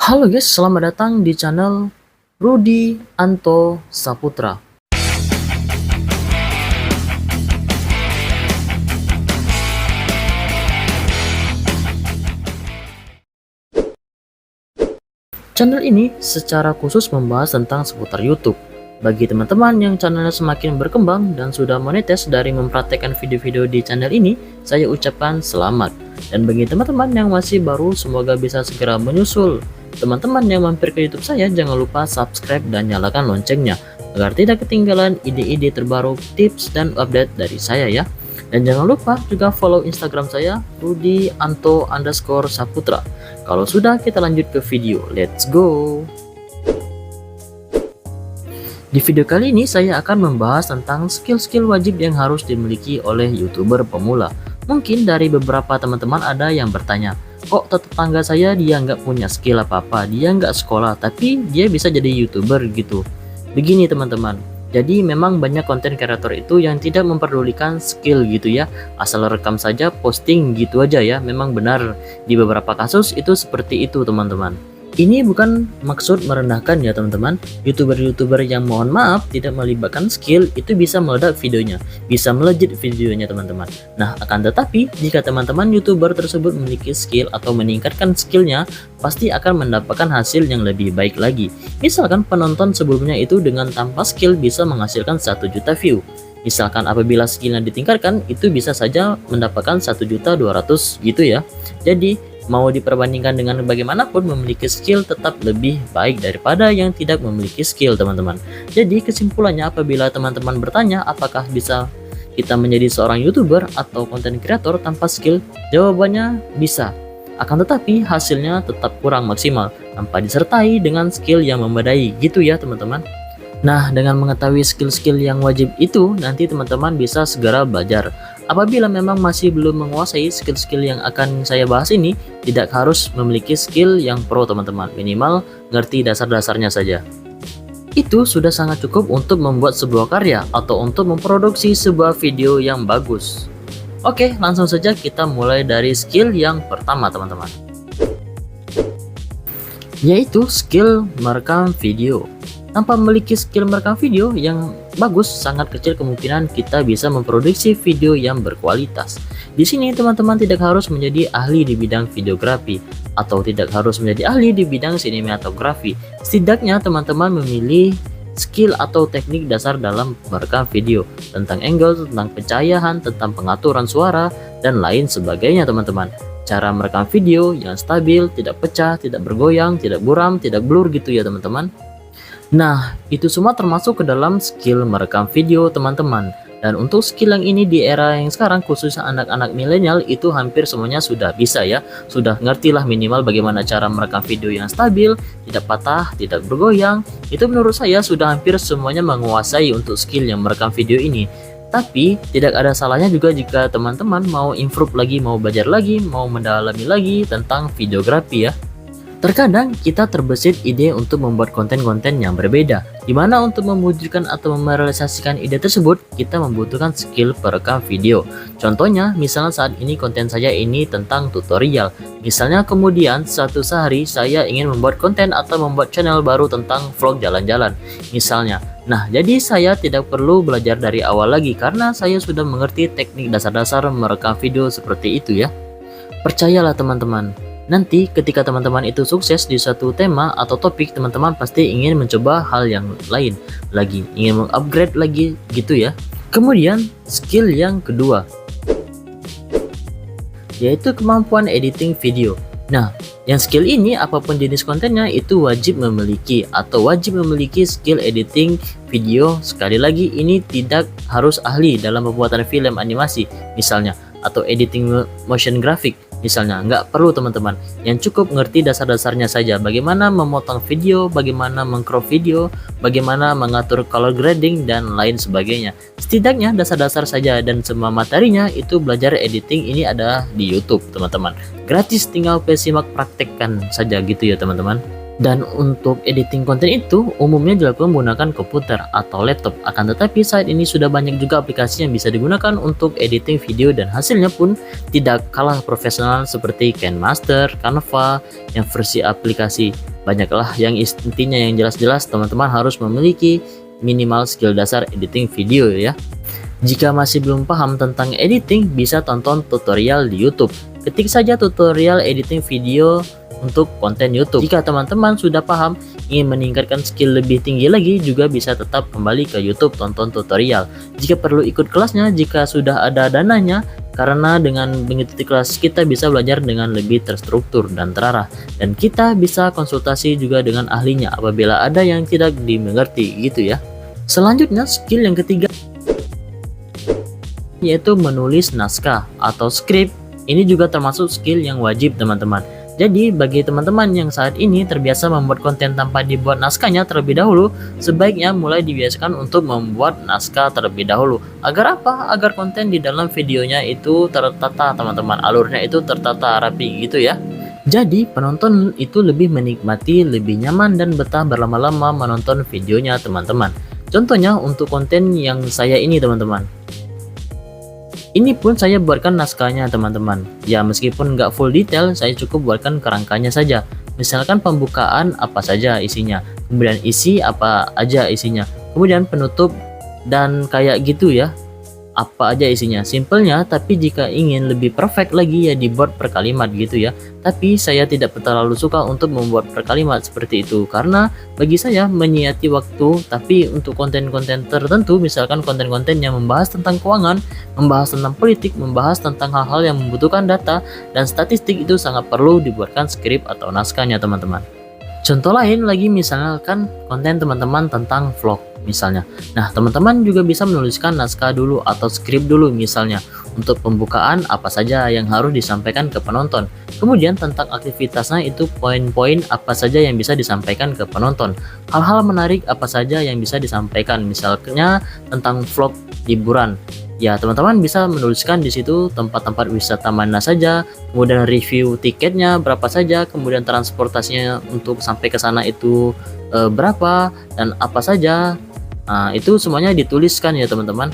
Halo guys, selamat datang di channel Rudi Anto Saputra. Channel ini secara khusus membahas tentang seputar YouTube. Bagi teman-teman yang channelnya semakin berkembang dan sudah monetis dari mempraktekkan video-video di channel ini, saya ucapkan selamat. Dan bagi teman-teman yang masih baru, semoga bisa segera menyusul. Teman-teman yang mampir ke YouTube saya, jangan lupa subscribe dan nyalakan loncengnya agar tidak ketinggalan ide-ide terbaru, tips dan update dari saya ya. Dan jangan lupa juga follow Instagram saya Rudianto_Saputra. Kalau sudah, kita lanjut ke video. Let's go. Di video kali ini saya akan membahas tentang skill-skill wajib yang harus dimiliki oleh YouTuber pemula. Mungkin dari beberapa teman-teman ada yang bertanya, kok tetangga saya dia nggak punya skill apa-apa, dia nggak sekolah, tapi dia bisa jadi YouTuber gitu. Begini teman-teman, jadi memang banyak konten kreator itu yang tidak memperdulikan skill gitu ya, asal rekam saja posting gitu aja ya. Memang benar di beberapa kasus itu seperti itu teman-teman. Ini bukan maksud merendahkan ya teman-teman. YouTuber-YouTuber yang mohon maaf tidak melibatkan skill itu bisa meledak videonya, bisa melejit videonya teman-teman. Nah, akan tetapi jika teman-teman YouTuber tersebut memiliki skill atau meningkatkan skillnya, pasti akan mendapatkan hasil yang lebih baik lagi. Misalkan penonton sebelumnya itu dengan tanpa skill bisa menghasilkan 1 juta view. Misalkan apabila skillnya ditingkatkan, itu bisa saja mendapatkan 1.200.000 gitu ya. Jadi mau diperbandingkan dengan bagaimanapun, memiliki skill tetap lebih baik daripada yang tidak memiliki skill teman-teman. Jadi kesimpulannya, apabila teman-teman bertanya apakah bisa kita menjadi seorang YouTuber atau konten kreator tanpa skill, jawabannya bisa. Akan tetapi hasilnya tetap kurang maksimal tanpa disertai dengan skill yang memadai gitu ya teman-teman. Nah, dengan mengetahui skill-skill yang wajib itu, nanti teman-teman bisa segera belajar. Apabila memang masih belum menguasai skill-skill yang akan saya bahas ini, tidak harus memiliki skill yang pro teman-teman, minimal ngerti dasar-dasarnya saja. Itu sudah sangat cukup untuk membuat sebuah karya atau untuk memproduksi sebuah video yang bagus. Oke, langsung saja kita mulai dari skill yang pertama teman-teman, yaitu skill merekam video. Tanpa memiliki skill merekam video yang bagus, sangat kecil kemungkinan kita bisa memproduksi video yang berkualitas. Di sini teman-teman tidak harus menjadi ahli di bidang videografi atau tidak harus menjadi ahli di bidang sinematografi. Setidaknya teman-teman memilih skill atau teknik dasar dalam merekam video, tentang angle, tentang pencahayaan, tentang pengaturan suara, dan lain sebagainya teman-teman. Cara merekam video yang stabil, tidak pecah, tidak bergoyang, tidak buram, tidak blur gitu ya teman-teman. Nah, itu semua termasuk ke dalam skill merekam video teman-teman. Dan untuk skill yang ini di era yang sekarang, khususnya anak-anak milenial, itu hampir semuanya sudah bisa ya. Sudah ngerti lah minimal bagaimana cara merekam video yang stabil, tidak patah, tidak bergoyang. Itu menurut saya sudah hampir semuanya menguasai untuk skill yang merekam video ini. Tapi tidak ada salahnya juga jika teman-teman mau improve lagi, mau belajar lagi, mau mendalami lagi tentang videografi ya. Terkadang kita terbesit ide untuk membuat konten-konten yang berbeda, di mana untuk mewujudkan atau merealisasikan ide tersebut, kita membutuhkan skill perekam video. Contohnya, misalnya saat ini konten saya ini tentang tutorial. Misalnya kemudian suatu hari saya ingin membuat konten atau membuat channel baru tentang vlog jalan-jalan. Misalnya, nah jadi saya tidak perlu belajar dari awal lagi karena saya sudah mengerti teknik dasar-dasar merekam video seperti itu ya. Percayalah teman-teman. Nanti ketika teman-teman itu sukses di suatu tema atau topik, teman-teman pasti ingin mencoba hal yang lain lagi, ingin mengupgrade lagi gitu ya. Kemudian skill yang kedua, yaitu kemampuan editing video. Nah, yang skill ini apapun jenis kontennya itu wajib memiliki skill editing video. Sekali lagi, ini tidak harus ahli dalam pembuatan film animasi misalnya, atau editing motion graphic misalnya, nggak perlu teman-teman. Yang cukup ngerti dasar-dasarnya saja, bagaimana memotong video, bagaimana mengcrop video, bagaimana mengatur color grading dan lain sebagainya. Setidaknya dasar-dasar saja, dan semua materinya itu belajar editing ini ada di YouTube teman-teman. Gratis, tinggal simak praktekkan saja gitu ya teman-teman. Dan untuk editing konten itu umumnya dilakukan menggunakan komputer atau laptop. Akan tetapi saat ini sudah banyak juga aplikasi yang bisa digunakan untuk editing video, dan hasilnya pun tidak kalah profesional seperti KineMaster, Canva yang versi aplikasi banyaklah yang intinya yang jelas-jelas teman-teman harus memiliki minimal skill dasar editing video ya. Jika masih belum paham tentang editing, bisa tonton tutorial di YouTube. Ketik saja tutorial editing video untuk konten YouTube. Jika teman-teman sudah paham, ingin meningkatkan skill lebih tinggi lagi, juga bisa tetap kembali ke YouTube tonton tutorial. Jika perlu ikut kelasnya, jika sudah ada dananya, karena dengan mengikuti kelas kita bisa belajar dengan lebih terstruktur dan terarah, dan kita bisa konsultasi juga dengan ahlinya apabila ada yang tidak dimengerti gitu ya. Selanjutnya skill yang ketiga yaitu menulis naskah atau skrip. Ini juga termasuk skill yang wajib teman-teman. Jadi bagi teman-teman yang saat ini terbiasa membuat konten tanpa dibuat naskahnya terlebih dahulu, sebaiknya mulai dibiasakan untuk membuat naskah terlebih dahulu. Agar apa? Agar konten di dalam videonya itu tertata teman-teman, alurnya itu tertata rapi gitu ya. Jadi penonton itu lebih menikmati, lebih nyaman dan betah berlama-lama menonton videonya teman-teman. Contohnya untuk konten yang saya ini teman-teman. Ini pun saya buatkan naskahnya teman-teman. Ya meskipun nggak full detail, saya cukup buatkan kerangkanya saja. Misalkan pembukaan apa saja isinya, kemudian isi apa aja isinya, kemudian penutup dan kayak gitu ya. Apa aja isinya, simpelnya. Tapi jika ingin lebih perfect lagi ya dibuat per kalimat gitu ya. Tapi saya tidak terlalu suka untuk membuat per kalimat seperti itu, karena bagi saya menyia-nyiakan waktu. Tapi untuk konten-konten tertentu, misalkan konten-konten yang membahas tentang keuangan, membahas tentang politik, membahas tentang hal-hal yang membutuhkan data dan statistik, itu sangat perlu dibuatkan skrip atau naskahnya teman-teman. Contoh lain lagi misalkan konten teman-teman tentang vlog misalnya. Nah teman-teman juga bisa menuliskan naskah dulu atau skrip dulu misalnya. Untuk pembukaan apa saja yang harus disampaikan ke penonton. Kemudian tentang aktivitasnya itu poin-poin apa saja yang bisa disampaikan ke penonton. Hal-hal menarik apa saja yang bisa disampaikan, misalnya tentang vlog liburan. Ya teman-teman bisa menuliskan di situ tempat-tempat wisata mana saja, kemudian review tiketnya berapa saja, kemudian transportasinya untuk sampai ke sana itu berapa dan apa saja. Nah, itu semuanya dituliskan ya teman-teman.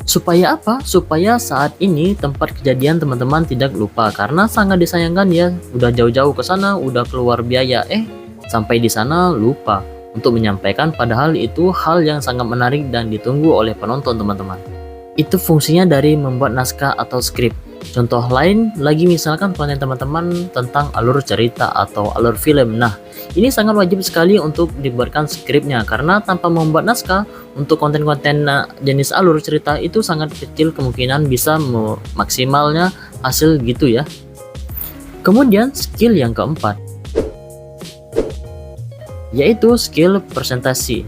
Supaya apa? Supaya saat ini tempat kejadian teman-teman tidak lupa, karena sangat disayangkan ya, udah jauh-jauh ke sana, udah keluar biaya, sampai di sana lupa untuk menyampaikan, padahal itu hal yang sangat menarik dan ditunggu oleh penonton teman-teman. Itu fungsinya dari membuat naskah atau skrip. Contoh lain lagi misalkan konten teman-teman tentang alur cerita atau alur film. Nah, ini sangat wajib sekali untuk dibuatkan skripnya, karena tanpa membuat naskah untuk konten-konten jenis alur cerita itu sangat kecil kemungkinan bisa maksimalnya hasil gitu ya. Kemudian skill yang keempat yaitu skill presentasi.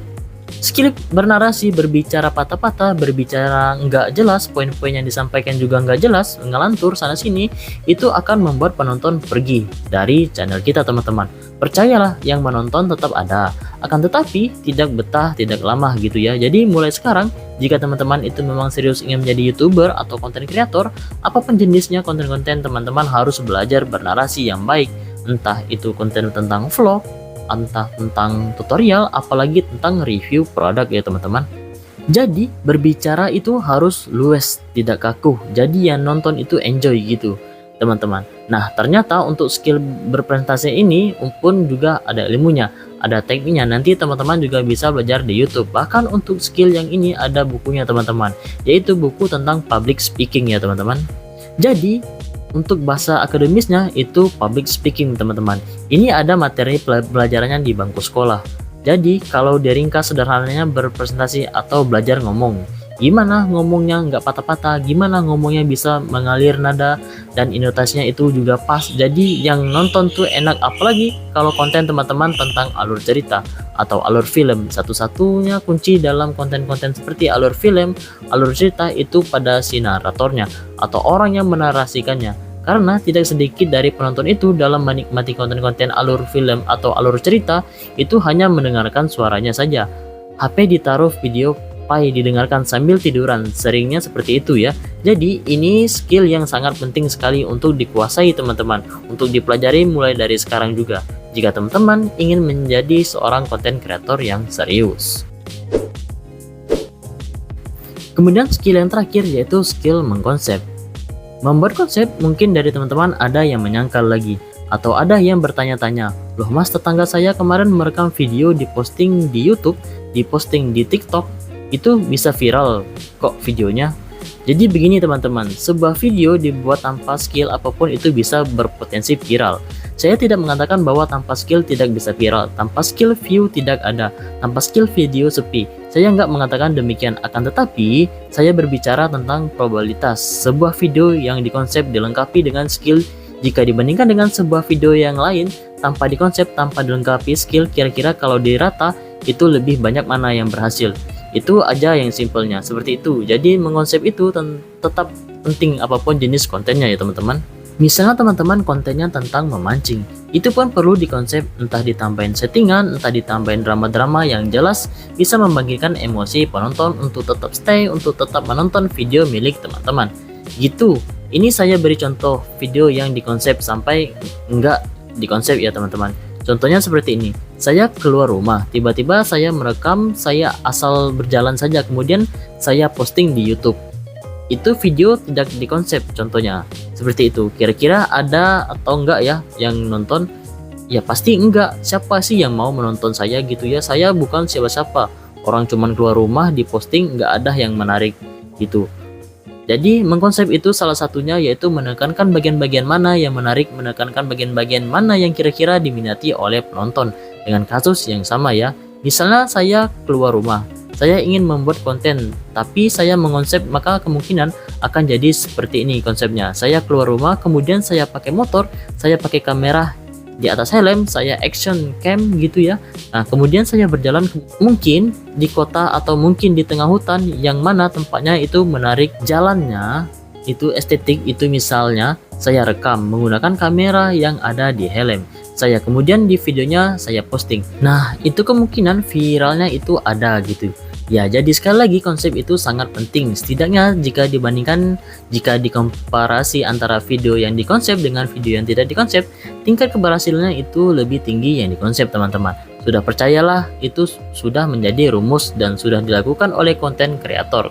Skill bernarasi, berbicara patah-patah, berbicara nggak jelas, poin-poin yang disampaikan juga nggak jelas, ngelantur sana-sini, itu akan membuat penonton pergi dari channel kita teman-teman. Percayalah, yang menonton tetap ada, akan tetapi tidak betah, tidak lama gitu ya. Jadi mulai sekarang, jika teman-teman itu memang serius ingin menjadi YouTuber atau konten kreator, apapun jenisnya konten-konten, teman-teman harus belajar bernarasi yang baik. Entah itu konten tentang vlog, entah tentang tutorial, apalagi tentang review produk ya teman-teman. Jadi berbicara itu harus luwes, tidak kaku. Jadi yang nonton itu enjoy gitu teman-teman. Nah ternyata untuk skill berpresentasi ini pun juga ada ilmunya, ada tekniknya. Nanti teman-teman juga bisa belajar di YouTube. Bahkan untuk skill yang ini ada bukunya teman-teman, yaitu buku tentang public speaking ya teman-teman. Jadi untuk bahasa akademisnya itu public speaking teman-teman. Ini ada materi pelajarannya di bangku sekolah. Jadi kalau diringkas sederhananya berpresentasi atau belajar ngomong. Gimana ngomongnya nggak patah-patah, gimana ngomongnya bisa mengalir nada dan intonasinya itu juga pas. Jadi yang nonton tuh enak, apalagi kalau konten teman-teman tentang alur cerita atau alur film. Satu-satunya kunci dalam konten-konten seperti alur film, alur cerita itu pada si naratornya atau orang yang menarasikannya. Karena tidak sedikit dari penonton itu dalam menikmati konten-konten alur film atau alur cerita itu hanya mendengarkan suaranya saja. HP ditaruh, video didengarkan sambil tiduran, seringnya seperti itu ya. Jadi ini skill yang sangat penting sekali untuk dikuasai teman-teman, untuk dipelajari mulai dari sekarang juga, jika teman-teman ingin menjadi seorang konten kreator yang serius. Kemudian skill yang terakhir yaitu skill mengkonsep. Membuat konsep mungkin dari teman-teman ada yang menyangkal lagi. Atau ada yang bertanya-tanya, loh mas, tetangga saya kemarin merekam video diposting di YouTube, diposting di TikTok, itu bisa viral kok videonya. Jadi begini teman-teman, sebuah video dibuat tanpa skill apapun itu bisa berpotensi viral. Saya tidak mengatakan bahwa tanpa skill tidak bisa viral, tanpa skill view tidak ada, tanpa skill video sepi. Saya nggak mengatakan demikian, akan tetapi saya berbicara tentang probabilitas. Sebuah video yang dikonsep dilengkapi dengan skill jika dibandingkan dengan sebuah video yang lain tanpa dikonsep, tanpa dilengkapi skill, kira-kira kalau dirata itu lebih banyak mana yang berhasil. Itu aja yang simpelnya, seperti itu. Jadi mengonsep itu tetap penting apapun jenis kontennya ya teman-teman. Misalnya teman-teman kontennya tentang memancing, itu pun perlu dikonsep, entah ditambahin settingan, entah ditambahin drama-drama yang jelas bisa membangkitkan emosi penonton untuk tetap stay, untuk tetap menonton video milik teman-teman. Gitu. Ini saya beri contoh video yang dikonsep sampai enggak dikonsep ya teman-teman. Contohnya seperti ini, saya keluar rumah, tiba-tiba saya merekam, saya asal berjalan saja, kemudian saya posting di YouTube. Itu video tidak dikonsep contohnya, seperti itu. Kira-kira ada atau enggak ya yang nonton? Ya pasti enggak, siapa sih yang mau menonton saya gitu ya, saya bukan siapa-siapa. Orang cuman keluar rumah, diposting, enggak ada yang menarik gitu. Jadi mengkonsep itu salah satunya yaitu menekankan bagian-bagian mana yang menarik, menekankan bagian-bagian mana yang kira-kira diminati oleh penonton. Dengan kasus yang sama ya, misalnya saya keluar rumah, saya ingin membuat konten, tapi saya mengonsep, maka kemungkinan akan jadi seperti ini konsepnya. Saya keluar rumah, kemudian saya pakai motor, saya pakai kamera di atas helm, saya action cam gitu ya. Nah kemudian saya berjalan mungkin di kota atau mungkin di tengah hutan yang mana tempatnya itu menarik, jalannya itu estetik, itu misalnya saya rekam menggunakan kamera yang ada di helm. Saya kemudian di videonya saya posting. Nah itu kemungkinan viralnya itu ada gitu. Ya, jadi sekali lagi konsep itu sangat penting. Setidaknya jika dikomparasi antara video yang dikonsep dengan video yang tidak dikonsep, tingkat keberhasilannya itu lebih tinggi yang dikonsep teman-teman. Sudah percayalah, itu sudah menjadi rumus dan sudah dilakukan oleh konten kreator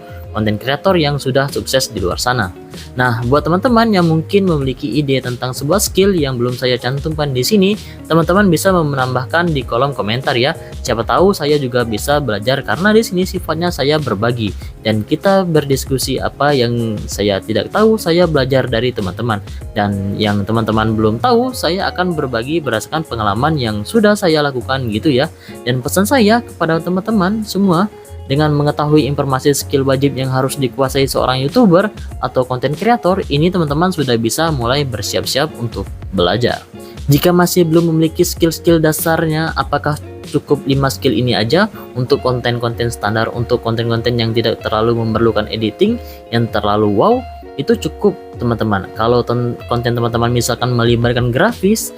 yang sudah sukses di luar sana. Nah, buat teman-teman yang mungkin memiliki ide tentang sebuah skill yang belum saya cantumkan di sini, teman-teman bisa menambahkan di kolom komentar ya. Siapa tahu saya juga bisa belajar, karena di sini sifatnya saya berbagi dan kita berdiskusi. Apa yang saya tidak tahu, saya belajar dari teman-teman, dan yang teman-teman belum tahu, saya akan berbagi berdasarkan pengalaman yang sudah saya lakukan gitu ya. Dan pesan saya kepada teman-teman semua, dengan mengetahui informasi skill wajib yang harus dikuasai seorang YouTuber atau konten kreator, ini teman-teman sudah bisa mulai bersiap-siap untuk belajar. Jika masih belum memiliki skill-skill dasarnya, apakah cukup 5 skill ini aja untuk konten-konten standar, untuk konten-konten yang tidak terlalu memerlukan editing yang terlalu wow? Itu cukup teman-teman. Kalau konten teman-teman misalkan melibatkan grafis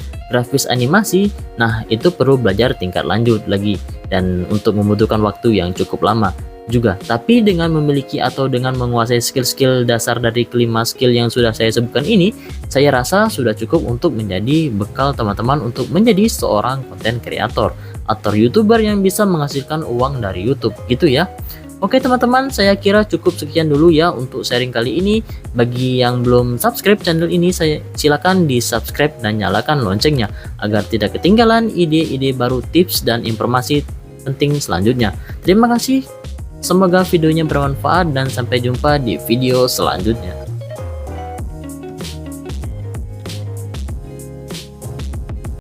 animasi, nah itu perlu belajar tingkat lanjut lagi dan untuk membutuhkan waktu yang cukup lama juga. Tapi dengan memiliki atau dengan menguasai skill-skill dasar dari kelima skill yang sudah saya sebutkan ini, saya rasa sudah cukup untuk menjadi bekal teman-teman untuk menjadi seorang konten kreator atau YouTuber yang bisa menghasilkan uang dari YouTube gitu ya. Oke teman-teman, saya kira cukup sekian dulu ya untuk sharing kali ini. Bagi yang belum subscribe channel ini, saya silakan di subscribe dan nyalakan loncengnya agar tidak ketinggalan ide-ide baru, tips dan informasi penting selanjutnya. Terima kasih, semoga videonya bermanfaat dan sampai jumpa di video selanjutnya.